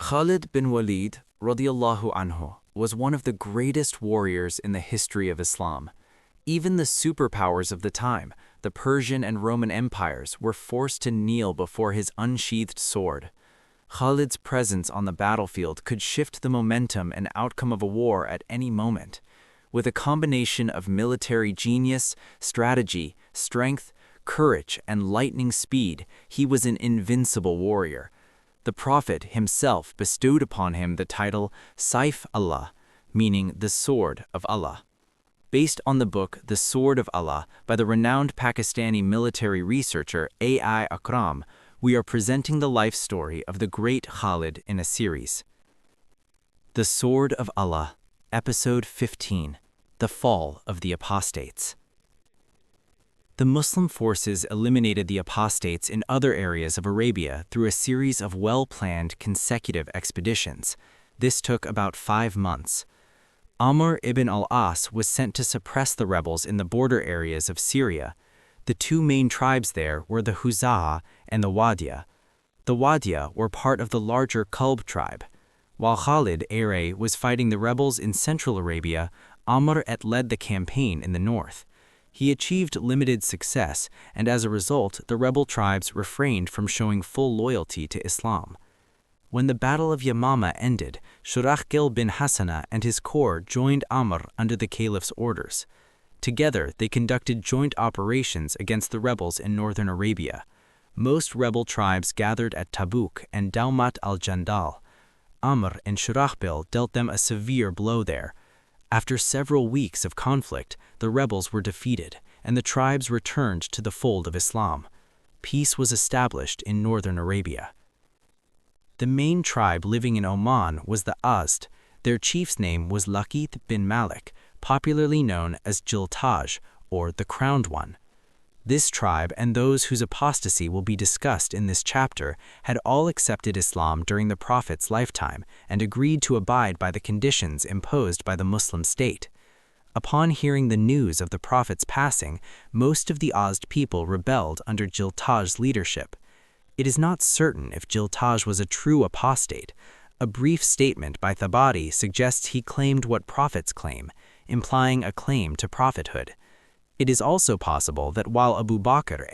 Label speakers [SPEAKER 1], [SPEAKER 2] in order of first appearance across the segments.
[SPEAKER 1] Khalid bin Walid radiallahu anhu was one of the greatest warriors in the history of Islam. Even the superpowers of the time, the Persian and Roman empires, were forced to kneel before his unsheathed sword. Khalid's presence on the battlefield could shift the momentum and outcome of a war at any moment. With a combination of military genius, strategy, strength, courage, and lightning speed, he was an invincible warrior. The Prophet himself bestowed upon him the title Saif Allah, meaning the Sword of Allah. Based on the book The Sword of Allah by the renowned Pakistani military researcher A.I. Akram, we are presenting the life story of the great Khalid in a series. The Sword of Allah, Episode 15, The Fall of the Apostates. The Muslim forces eliminated the apostates in other areas of Arabia through a series of well-planned consecutive expeditions. This took about 5 months. Amr ibn al-As was sent to suppress the rebels in the border areas of Syria. The two main tribes there were the Huza'a and the Wadiya. The Wadiya were part of the larger Kalb tribe. While Khalid was fighting the rebels in central Arabia, Amr led the campaign in the north. He achieved limited success, and as a result, the rebel tribes refrained from showing full loyalty to Islam. When the Battle of Yamama ended, Shurahbil bin Hassana and his corps joined Amr under the Caliph's orders. Together, they conducted joint operations against the rebels in northern Arabia. Most rebel tribes gathered at Tabuk and Daumat al-Jandal. Amr and Shurahbil dealt them a severe blow there. After several weeks of conflict, the rebels were defeated, and the tribes returned to the fold of Islam. Peace was established in northern Arabia. The main tribe living in Oman was the Azd. Their chief's name was Laqith bin Malik, popularly known as Jiltaj, or the Crowned One. This tribe and those whose apostasy will be discussed in this chapter had all accepted Islam during the Prophet's lifetime and agreed to abide by the conditions imposed by the Muslim state. Upon hearing the news of the Prophet's passing, most of the Azd people rebelled under Jiltaj's leadership. It is not certain if Jiltaj was a true apostate. A brief statement by Tabari suggests he claimed what prophets claim, implying a claim to prophethood. It is also possible that while Abu Bakr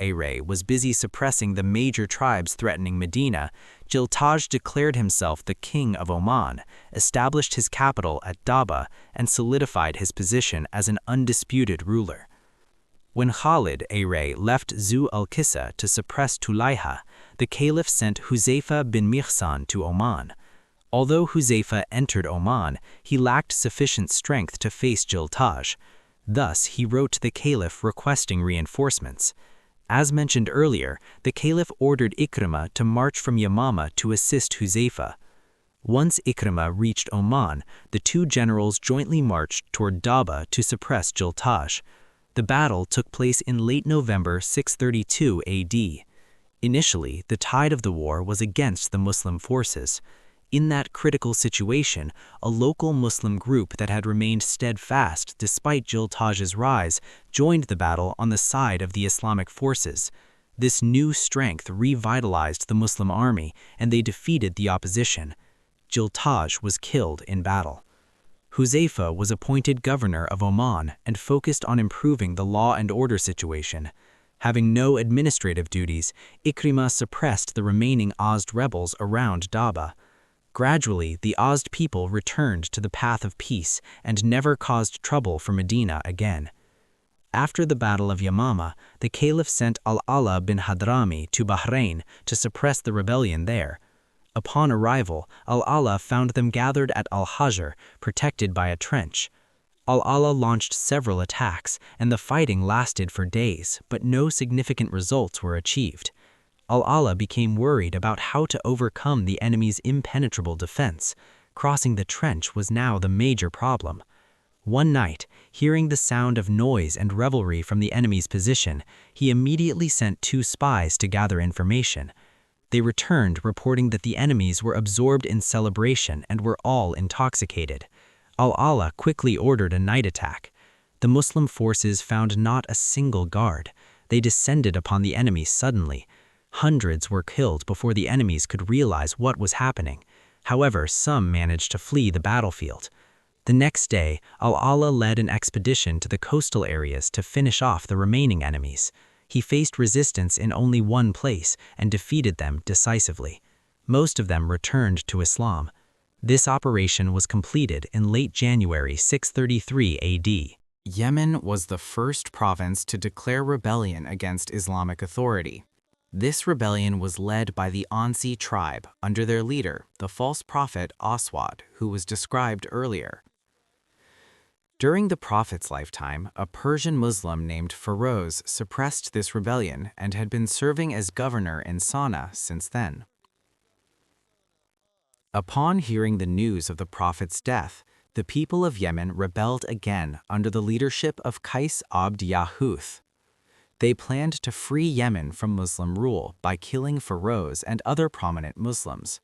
[SPEAKER 1] was busy suppressing the major tribes threatening Medina, Jiltaj declared himself the king of Oman, established his capital at Daba, and solidified his position as an undisputed ruler. When Khalid left Zu al-Qissa to suppress Tulayha, the Caliph sent Huzaifa bin Mihsan to Oman. Although Huzaifa entered Oman, he lacked sufficient strength to face Jiltaj. Thus, he wrote to the Caliph requesting reinforcements. As mentioned earlier, the Caliph ordered Ikrimah to march from Yamama to assist Huzaifa. Once Ikrimah reached Oman, the two generals jointly marched toward Daba to suppress Jiltaj. The battle took place in late November 632 AD. Initially, the tide of the war was against the Muslim forces. In that critical situation, a local Muslim group that had remained steadfast despite Jiltaj's rise joined the battle on the side of the Islamic forces. This new strength revitalized the Muslim army, and they defeated the opposition. Jiltaj was killed in battle. Huzaifa was appointed governor of Oman and focused on improving the law and order situation. Having no administrative duties, Ikrimah suppressed the remaining Azd rebels around Daba. Gradually, the Azd people returned to the path of peace and never caused trouble for Medina again. After the Battle of Yamama, the Caliph sent al-Ala bin Hadrami to Bahrain to suppress the rebellion there. Upon arrival, al-Ala found them gathered at al-Hajar, protected by a trench. Al-Ala launched several attacks, and the fighting lasted for days, but no significant results were achieved. Al-Ala became worried about how to overcome the enemy's impenetrable defense. Crossing the trench was now the major problem. One night, hearing the sound of noise and revelry from the enemy's position, he immediately sent 2 spies to gather information. They returned reporting that the enemies were absorbed in celebration and were all intoxicated. Al-Ala quickly ordered a night attack. The Muslim forces found not a single guard. They descended upon the enemy suddenly. Hundreds were killed before the enemies could realize what was happening.
[SPEAKER 2] However, some managed to flee the battlefield. The next day, al-Allah led an expedition to the coastal areas to finish off the remaining enemies. He faced resistance in only one place and defeated them decisively. Most of them returned to Islam. This operation was completed in late January 633 AD.
[SPEAKER 1] Yemen was the first province to declare rebellion against Islamic authority. This rebellion was led by the Ansi tribe under their leader, the false prophet Aswad, who was described earlier. During the prophet's lifetime, a Persian Muslim named Feroz suppressed this rebellion and had been serving as governor in Sana'a since then. Upon hearing the news of the prophet's death, the people of Yemen rebelled again under the leadership of Qais Abd Yahuth. They planned to free Yemen from Muslim rule by killing Feroz and other prominent Muslims.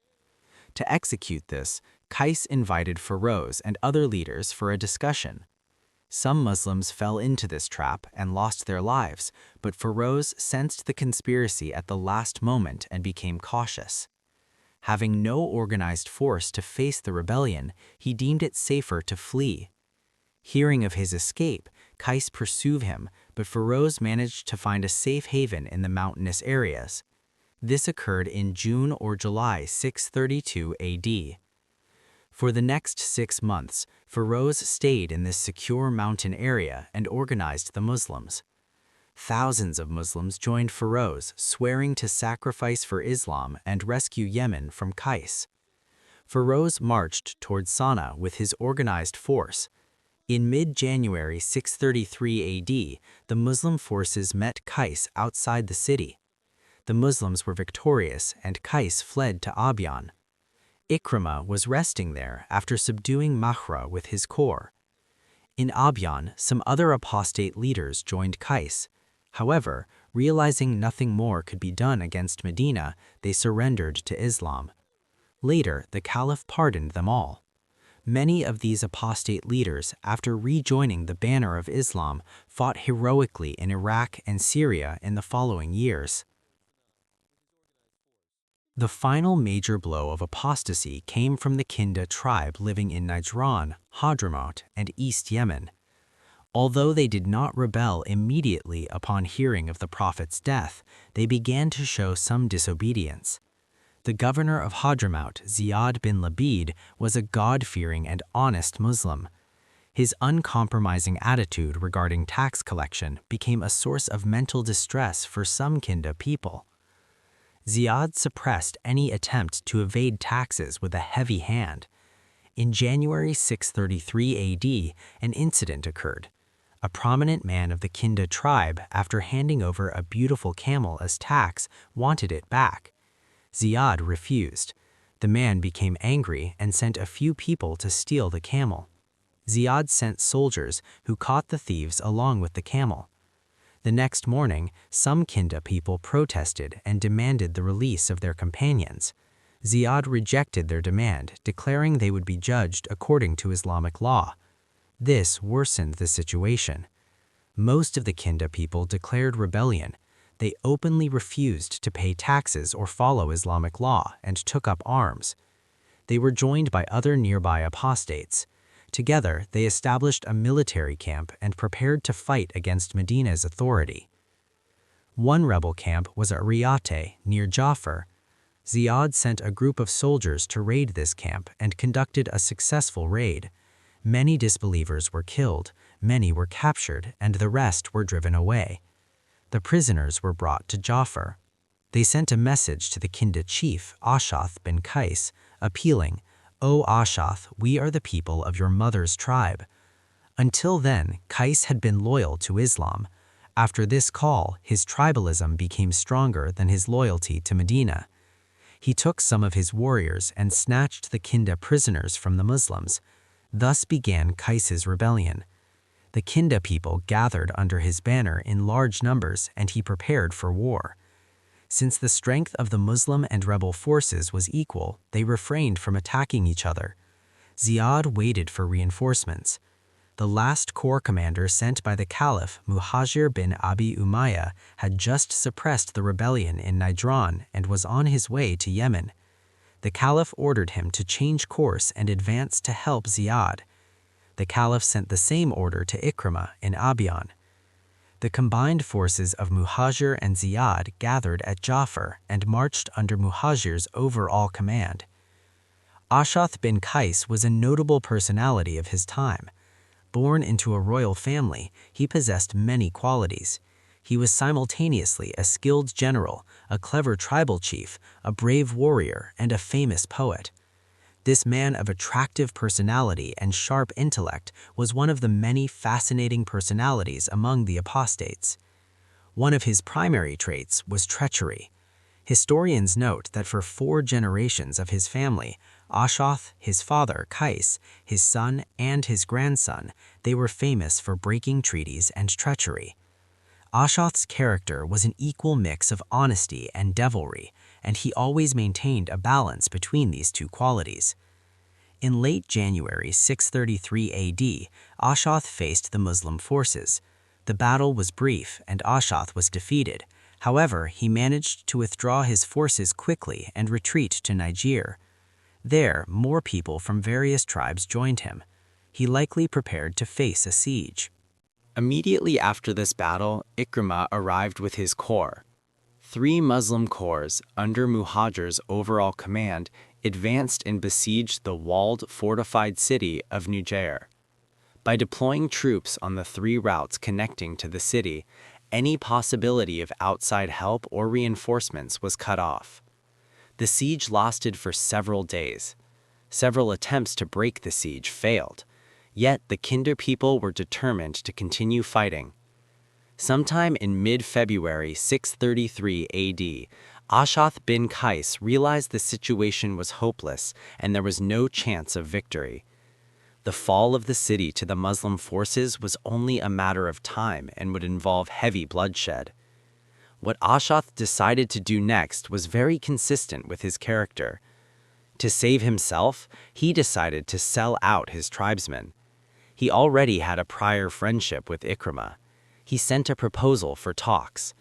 [SPEAKER 1] To execute this, Qais invited Feroz and other leaders for a discussion. Some Muslims fell into this trap and lost their lives, but Feroz sensed the conspiracy at the last moment and became cautious. Having no organized force to face the rebellion, he deemed it safer to flee. Hearing of his escape, Qais pursued him, but Feroz managed to find a safe haven in the mountainous areas. This occurred in June or July 632 AD. For the next 6 months, Feroz stayed in this secure mountain area and organized the Muslims. Thousands of Muslims joined Feroz, swearing to sacrifice for Islam and rescue Yemen from Qais. Feroz marched toward Sana'a with his organized force. In mid-January 633 AD, the Muslim forces met Qais outside the city. The Muslims were victorious and Qais fled to Abyan. Ikrimah was resting there after subduing Mahra with his corps. In Abyan, some other apostate leaders joined Qais. However, realizing nothing more could be done against Medina, they surrendered to Islam. Later, the Caliph pardoned them all. Many of these apostate leaders, after rejoining the banner of Islam, fought heroically in Iraq and Syria in the following years. The final major blow of apostasy came from the Kinda tribe living in Najran, Hadramaut, and East Yemen. Although they did not rebel immediately upon hearing of the prophet's death, they began to show some disobedience. The governor of Hadramaut, Ziyad bin Labid, was a God-fearing and honest Muslim. His uncompromising attitude regarding tax collection became a source of mental distress for some Kinda people. Ziyad suppressed any attempt to evade taxes with a heavy hand. In January 633 AD, an incident occurred. A prominent man of the Kinda tribe, after handing over a beautiful camel as tax, wanted it back. Ziyad refused. The man became angry and sent a few people to steal the camel. Ziyad sent soldiers who caught the thieves along with the camel. The next morning, some Kinda people protested and demanded the release of their companions. Ziyad rejected their demand, declaring they would be judged according to Islamic law. This worsened the situation. Most of the Kinda people declared rebellion. They openly refused to pay taxes or follow Islamic law and took up arms. They were joined by other nearby apostates. Together, they established a military camp and prepared to fight against Medina's authority. One rebel camp was at Riyate, near Jafar. Ziyad sent a group of soldiers to raid this camp and conducted a successful raid. Many disbelievers were killed, many were captured, and the rest were driven away. The prisoners were brought to Jafar. They sent a message to the Kinda chief, Ashath bin Qais, appealing, "O Ashath, we are the people of your mother's tribe." Until then, Qais had been loyal to Islam. After this call, his tribalism became stronger than his loyalty to Medina. He took some of his warriors and snatched the Kinda prisoners from the Muslims. Thus began Qais's rebellion. The Kinda people gathered under his banner in large numbers and he prepared for war. Since the strength of the Muslim and rebel forces was equal, they refrained from attacking each other. Ziyad waited for reinforcements. The last corps commander sent by the Caliph, Muhajir bin Abi Umayyah, had just suppressed the rebellion in Najran and was on his way to Yemen.
[SPEAKER 2] The Caliph ordered him to change course and advance to help Ziyad. The Caliph sent the same order to Ikrimah in Abiyan. The combined forces of Muhajir and Ziyad gathered at Jafar and marched under Muhajir's overall command. Ashath bin Qais was a notable personality of his time. Born into a royal family, he possessed many qualities. He was simultaneously a skilled general, a clever tribal chief, a brave warrior, and a famous poet. This man of attractive personality and sharp intellect was one of the many fascinating personalities among the apostates. One of his primary traits was treachery. Historians note that for 4 generations of his family, Ashath, his father Qais, his son, and his grandson, they were famous for breaking treaties and treachery. Ashath's character was an equal mix of honesty and devilry, and he always maintained a balance between these 2 qualities. In late January 633 AD, Ashath faced the Muslim forces. The battle was brief and Ashath was defeated. However, he managed to withdraw his forces quickly and retreat to Niger. There, more people from various tribes joined him. He likely prepared to face a siege.
[SPEAKER 1] Immediately after this battle, Ikrimah arrived with his corps. 3 Muslim corps, under Muhajir's overall command, advanced and besieged the walled, fortified city of Niger. By deploying troops on the 3 routes connecting to the city, any possibility of outside help or reinforcements was cut off. The siege lasted for several days. Several attempts to break the siege failed. Yet the Kinder people were determined to continue fighting. Sometime in mid-February 633 AD, Ashath bin Qais realized the situation was hopeless and there was no chance of victory. The fall of the city to the Muslim forces was only a matter of time and would involve heavy bloodshed. What Ashath decided to do next was very consistent with his character. To save himself, he decided to sell out his tribesmen. He already had a prior friendship with Ikrimah. He sent a proposal for talks.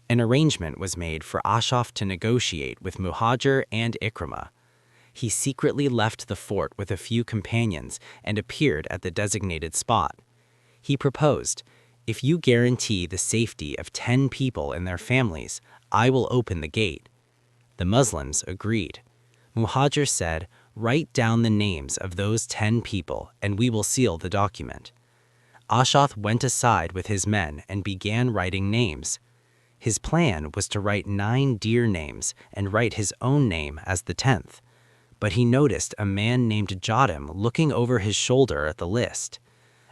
[SPEAKER 1] An arrangement was made for Ashath to negotiate with Muhajir and Ikrimah. He secretly left the fort with a few companions and appeared at the designated spot. He proposed, "If you guarantee the safety of 10 people and their families, I will open the gate." The Muslims agreed. Muhajir said, "Write down the names of those 10 people and we will seal the document." Ashath went aside with his men and began writing names. His plan was to write 9 deer names and write his own name as the 10th. But he noticed a man named Jodim looking over his shoulder at the list.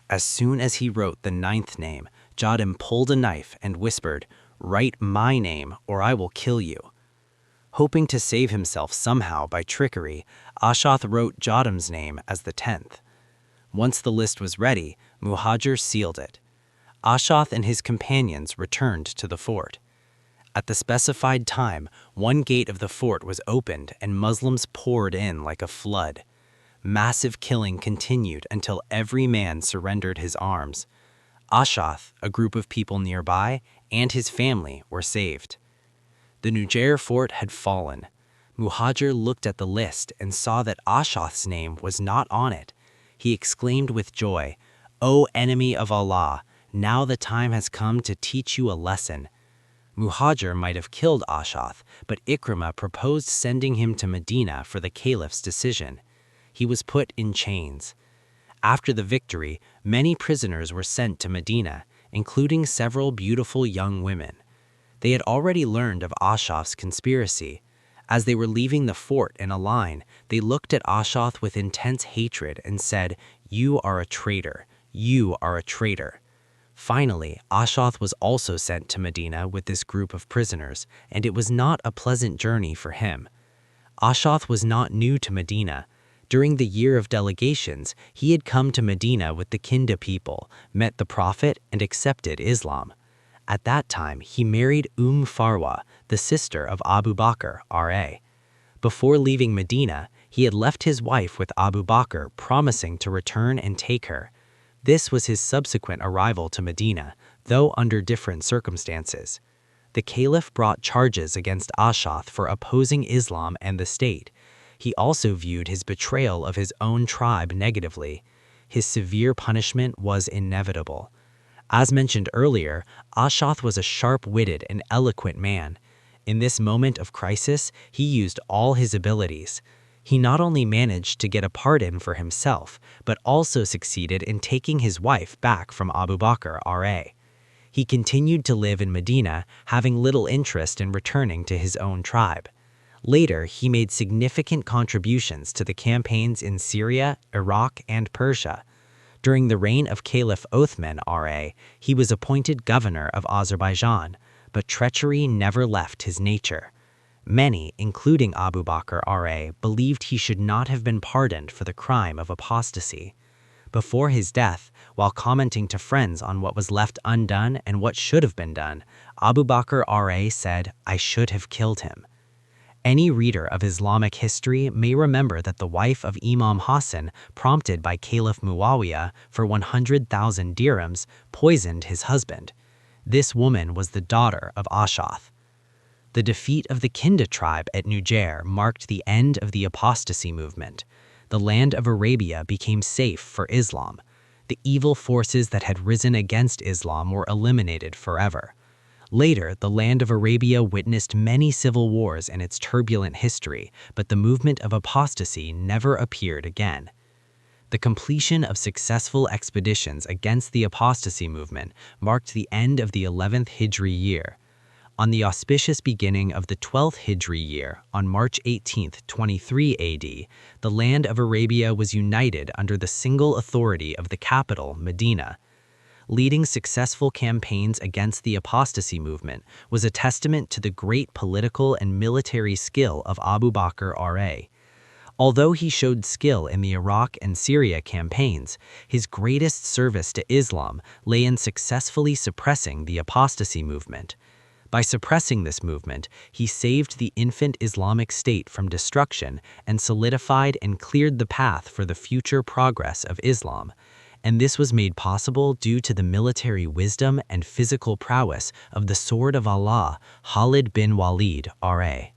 [SPEAKER 1] As soon as he wrote the 9th name, Jodim pulled a knife and whispered, "Write my name or I will kill you." Hoping to save himself somehow by trickery, Ashath wrote Jodim's name as the 10th. Once the list was ready, Muhajir sealed it. Ashath and his companions returned to the fort. At the specified time, one gate of the fort was opened and Muslims poured in like a flood. Massive killing continued until every man surrendered his arms. Ashath, a group of people nearby, and his family were saved. The Niger fort had fallen. Muhajir looked at the list and saw that Ashath's name was not on it. He exclaimed with joy, "O enemy of Allah, now the time has come to teach you a lesson." Muhajir might have killed Ashath, but Ikrimah proposed sending him to Medina for the Caliph's decision. He was put in chains. After the victory, many prisoners were sent to Medina, including several beautiful young women. They had already learned of Ashath's conspiracy. As they were leaving the fort in a line, they looked at Ashath with intense hatred and said, "You are a traitor. You are a traitor." Finally, Ashath was also sent to Medina with this group of prisoners, and it was not a pleasant journey for him. Ashath was not new to Medina. During the year of delegations, he had come to Medina with the Kinda people, met the Prophet, and accepted Islam. At that time, he married Farwa, the sister of Abu Bakr, R.A. Before leaving Medina, he had left his wife with Abu Bakr, promising to return and take her. This was his subsequent arrival to Medina, though under different circumstances. The Caliph brought charges against Ashath for opposing Islam and the state.
[SPEAKER 2] he also viewed his betrayal of his own tribe negatively. His severe punishment was inevitable. As mentioned earlier, Ashath was a sharp-witted and eloquent man. In this moment of crisis, he used all his abilities. He not only managed to get a pardon for himself, but also succeeded in taking his wife back from Abu Bakr RA. He continued to live in Medina, having little interest in returning to his own tribe. Later, he made significant contributions to the campaigns in Syria, Iraq, and Persia. During the reign of Caliph Othman RA, he was appointed governor of Azerbaijan, but treachery never left his nature. Many, including Abu Bakr RA, believed he should not have been pardoned for the crime of apostasy. Before his death, while commenting to friends on what was left undone and what should have been done, Abu Bakr RA said, "I should have killed him." Any reader of Islamic history may remember that the wife of Imam Hassan, prompted by Caliph Muawiyah for 100,000 dirhams, poisoned his husband. This woman was the daughter of Ashath. The defeat of the Kinda tribe at Nujair marked the end of the apostasy movement. The land of Arabia became safe for Islam. The evil forces that had risen against Islam were eliminated forever. Later, the land of Arabia witnessed many civil wars in its turbulent history, but the movement of apostasy never appeared again. The completion of successful expeditions against the apostasy movement marked the end of the 11th Hijri year. On the auspicious beginning of the 12th Hijri year, on March 18, 23 AD, the land of Arabia was united under the single authority of the capital, Medina. Leading successful campaigns against the apostasy movement was a testament to the great political and military skill of Abu Bakr RA. Although he showed skill in the Iraq and Syria campaigns, his greatest service to Islam lay in successfully suppressing the apostasy movement. By suppressing this movement, he saved the infant Islamic State from destruction and solidified and cleared the path for the future progress of Islam. And this was made possible due to the military wisdom and physical prowess of the Sword of Allah, Khalid ibn Walid RA.